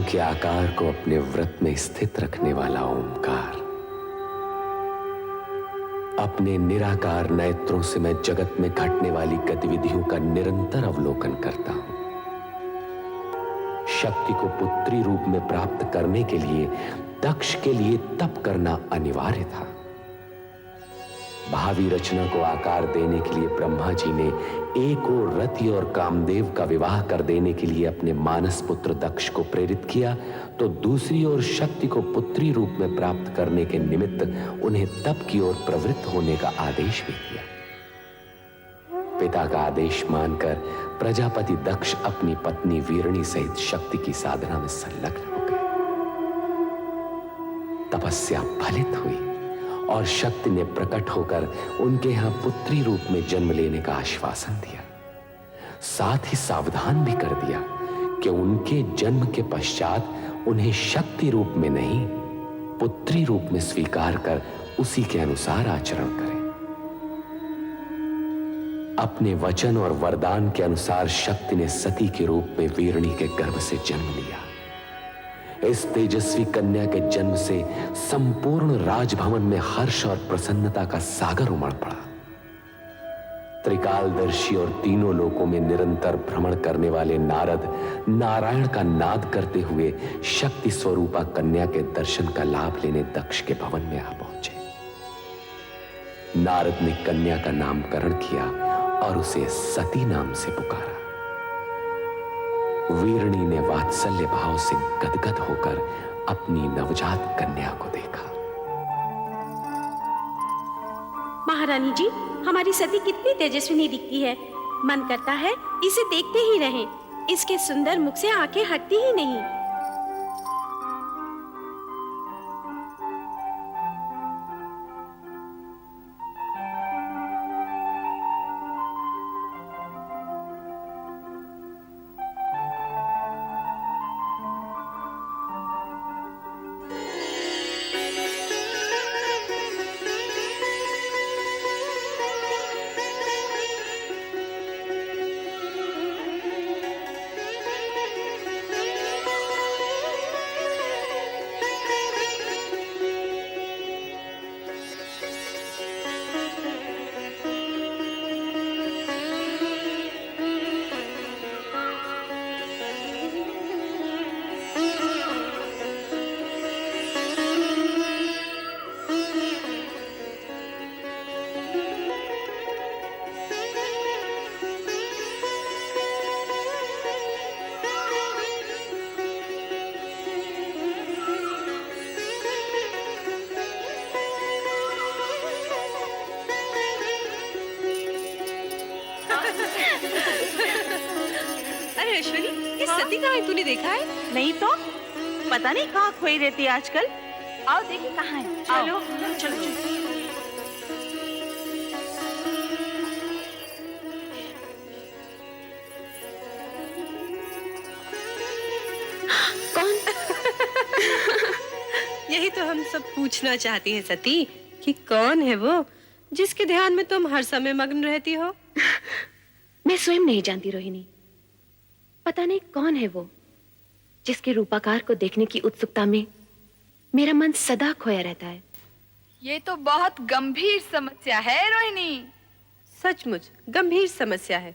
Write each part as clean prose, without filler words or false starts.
के आकार को अपने व्रत में स्थित रखने वाला ओंकार। अपने निराकार नेत्रों से मैं जगत में घटने वाली गतिविधियों का निरंतर अवलोकन करता हूं। शक्ति को पुत्री रूप में प्राप्त करने के लिए दक्ष के लिए तप करना अनिवार्य था। भावी रचना को आकार देने के लिए ब्रह्मा जी ने एक ओर रति और कामदेव का विवाह कर देने के लिए अपने मानस पुत्र दक्ष को प्रेरित किया, तो दूसरी ओर शक्ति को पुत्री रूप में प्राप्त करने के निमित्त उन्हें तप की ओर प्रवृत्त होने का आदेश भी दिया। पिता का आदेश मानकर प्रजापति दक्ष अपनी पत्नी वीरणी सहित शक्ति की साधना में संलग्न हो गए। तपस्या फलित हुई और शक्ति ने प्रकट होकर उनके यहां पुत्री रूप में जन्म लेने का आश्वासन दिया। साथ ही सावधान भी कर दिया कि उनके जन्म के पश्चात उन्हें शक्ति रूप में नहीं, पुत्री रूप में स्वीकार कर उसी के अनुसार आचरण करें। अपने वचन और वरदान के अनुसार शक्ति ने सती के रूप में वीरणी के गर्भ से जन्म लिया। इस तेजस्वी कन्या के जन्म से संपूर्ण राजभवन में हर्ष और प्रसन्नता का सागर उमड़ पड़ा। त्रिकालदर्शी और तीनों लोकों में निरंतर भ्रमण करने वाले नारद नारायण का नाद करते हुए शक्ति स्वरूपा कन्या के दर्शन का लाभ लेने दक्ष के भवन में आ पहुंचे। नारद ने कन्या का नामकरण किया और उसे सती नाम से पुकारा। वीरणी ने वात्सल्य भाव से गदगद होकर अपनी नवजात कन्या को देखा। महारानी जी, हमारी सती कितनी तेजस्विनी दिखती है। मन करता है इसे देखते ही रहें। इसके सुंदर मुख से आंखें हटती ही नहीं। अरे अश्विनी, ये सती कहाँ है? तूने देखा है? नहीं तो पता नहीं कहाँ खोई रहती है आजकल। आओ देखिए कहाँ है। चलो चलो चलो। कौन? यही तो हम सब पूछना चाहती हैं सती, कि कौन है वो जिसके ध्यान में तुम हर समय मग्न रहती हो? मैं स्वयं नहीं जानती रोहिणी। पता नहीं कौन है वो जिसके रूपाकार को देखने की उत्सुकता में मेरा मन सदा खोया रहता है। ये तो बहुत गंभीर समस्या है रोहिणी। सचमुच गंभीर समस्या है।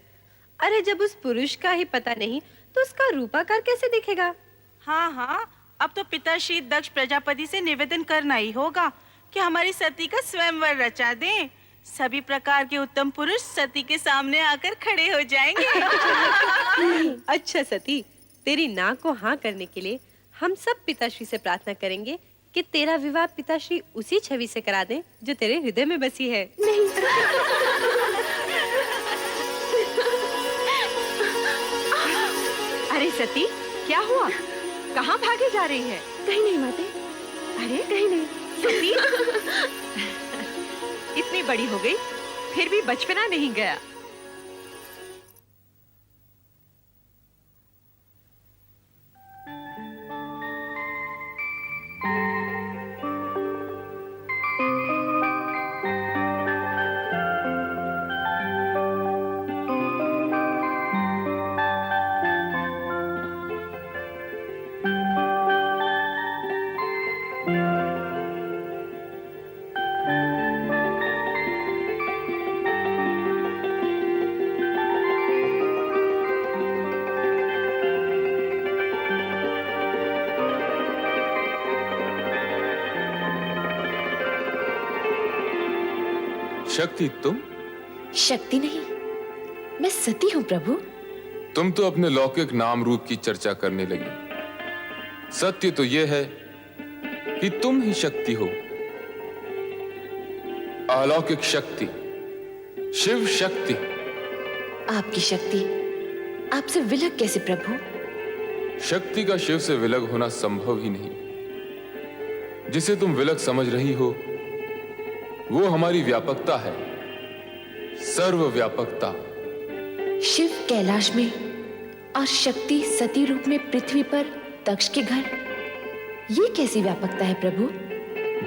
अरे जब उस पुरुष का ही पता नहीं तो उसका रूपाकार कैसे दिखेगा? हाँ हाँ, अब तो पिताश्री दक्ष प्रजापति से निवेदन करना ही होगा कि हमारी सती का स्वयंवर रचा दें। सभी प्रकार के उत्तम पुरुष सती के सामने आकर खड़े हो जाएंगे। अच्छा सती, तेरी ना को हाँ करने के लिए हम सब पिताश्री से प्रार्थना करेंगे कि तेरा विवाह पिताश्री उसी छवि से करा दें जो तेरे हृदय में बसी है। नहीं। अरे सती, क्या हुआ? कहाँ भागे जा रही है? कहीं नहीं माते। अरे कहीं नहीं। सती इतनी बड़ी हो गई फिर भी बचपना नहीं गया। शक्ति तुम? शक्ति नहीं, मैं सती हूँ प्रभु। तुम तो अपने लौकिक नाम रूप की चर्चा करने लगी। सत्य तो यह है कि तुम ही शक्ति हो, अलौकिक शक्ति, शिव शक्ति। आपकी शक्ति आपसे विलग कैसे प्रभु? शक्ति का शिव से विलग होना संभव ही नहीं। जिसे तुम विलग समझ रही हो वो हमारी व्यापकता है, सर्वव्यापकता। शिव कैलाश में और शक्ति सती रूप में पृथ्वी पर दक्ष के घर, ये कैसी व्यापकता है प्रभु?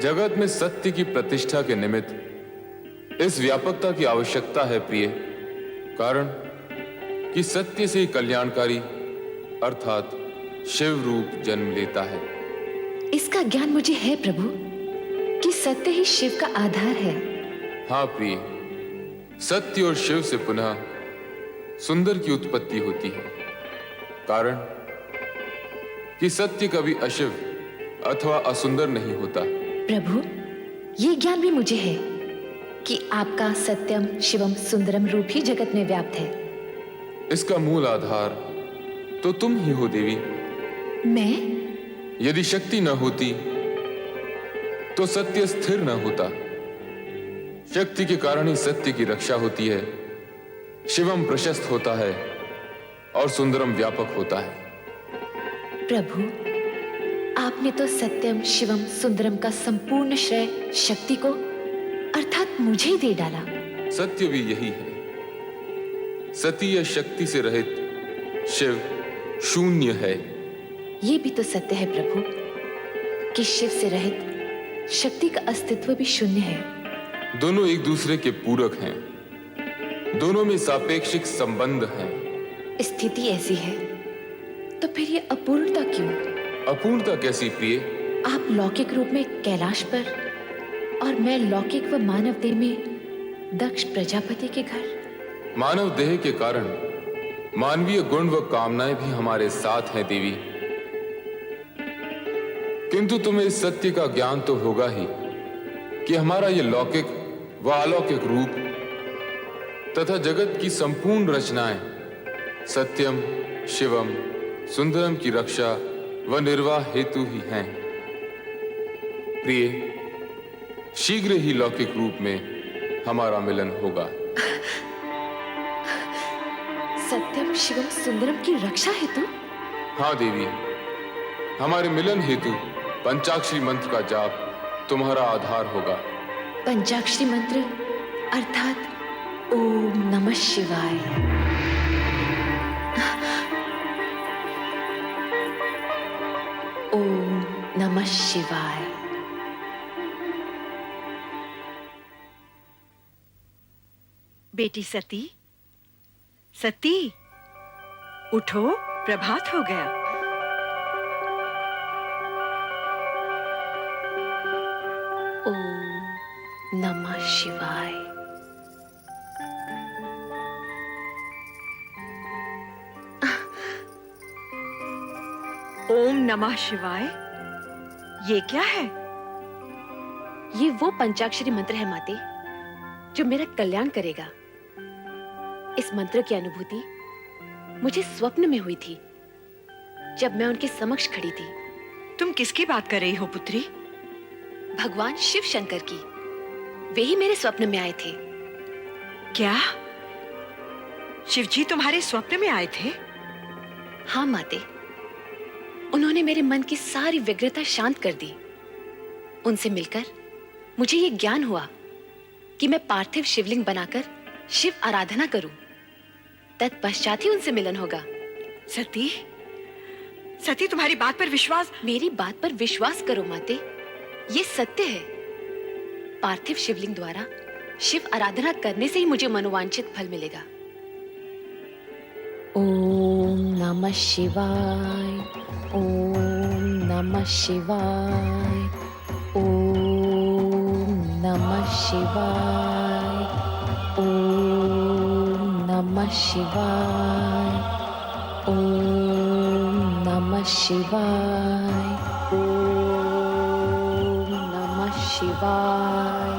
जगत में सत्य की प्रतिष्ठा के निमित्त इस व्यापकता की आवश्यकता है प्रिय। कारण कि सत्य से ही कल्याणकारी अर्थात शिव रूप जन्म लेता है। इसका ज्ञान मुझे है प्रभु कि सत्य ही शिव का आधार है। हाँ प्रिय, सत्य और शिव से पुनः सुंदर की उत्पत्ति होती है। कारण कि सत्य कभी अशिव अथवा असुंदर नहीं होता। प्रभु, ये ज्ञान भी मुझे है कि आपका सत्यम शिवम सुंदरम रूप ही जगत में व्याप्त है। इसका मूल आधार तो तुम ही हो देवी। मैं? यदि शक्ति न होती तो सत्य स्थिर न होता। शक्ति के कारण ही सत्य की रक्षा होती है, शिवम प्रशस्त होता है और सुंदरम व्यापक होता है। प्रभु, आपने तो सत्यम शिवम सुंदरम का संपूर्ण श्रेय शक्ति को अर्थात मुझे ही दे डाला। सत्य भी यही है। सती या शक्ति से रहित शिव शून्य है। ये भी तो सत्य है प्रभु कि शिव से रहित शक्ति का अस्तित्व भी शून्य है। दोनों एक दूसरे के पूरक हैं। दोनों में सापेक्षिक संबंध हैं। स्थिति ऐसी है तो फिर ये अपूर्णता क्यों? अपूर्णता कैसी प्रिय? आप लौकिक रूप में कैलाश पर और मैं लौकिक व मानव देह में दक्ष प्रजापति के घर। मानव देह के कारण मानवीय गुण व कामनाएं भी हमारे साथ हैं देवी। किंतु तुम्हें इस सत्य का ज्ञान तो होगा ही कि हमारा यह लौकिक व अलौकिक रूप तथा जगत की संपूर्ण रचनाएं सत्यम शिवम सुंदरम की रक्षा व निर्वाह हेतु ही हैं। प्रिय, शीघ्र ही लौकिक रूप में हमारा मिलन होगा। सत्यम शिवम सुंदरम की रक्षा हेतु? हाँ देवी, हमारे मिलन हेतु पंचाक्षरी मंत्र का जाप तुम्हारा आधार होगा। पंचाक्षरी मंत्र अर्थात ओम नमः शिवाय। ओम नमः शिवाय। बेटी सती, सती उठो, प्रभात हो गया। ओम नमः शिवाय। ओम नमः शिवाय, ये क्या है? ये वो पंचाक्षरी मंत्र है माते जो मेरा कल्याण करेगा। इस मंत्र की अनुभूति मुझे स्वप्न में हुई थी जब मैं उनके समक्ष खड़ी थी। तुम किसकी बात कर रही हो पुत्री? भगवान शिव शंकर की। वे ही मेरे स्वप्न में आए थे। क्या शिवजी तुम्हारे स्वप्न में आए थे? हाँ माते, उन्होंने मेरे मन की सारी व्यग्रता शांत कर दी। उनसे मिलकर मुझे ये ज्ञान हुआ कि मैं पार्थिव शिवलिंग बनाकर शिव आराधना करूं। तत्पश्चात ही उनसे मिलन होगा। सती, सती तुम्हारी बात पर विश्वास। मेरी बात पर विश्वास करो माते, ये सत्य है। पार्थिव शिवलिंग द्वारा शिव आराधना करने से ही मुझे मनोवांछित फल मिलेगा। ओम नमः शिवाय। ओम नमः शिवाय। ओम नमः शिवाय। ओम नमः शिवाय। ओम नमः शिवाय। ओम नमः शिवाय।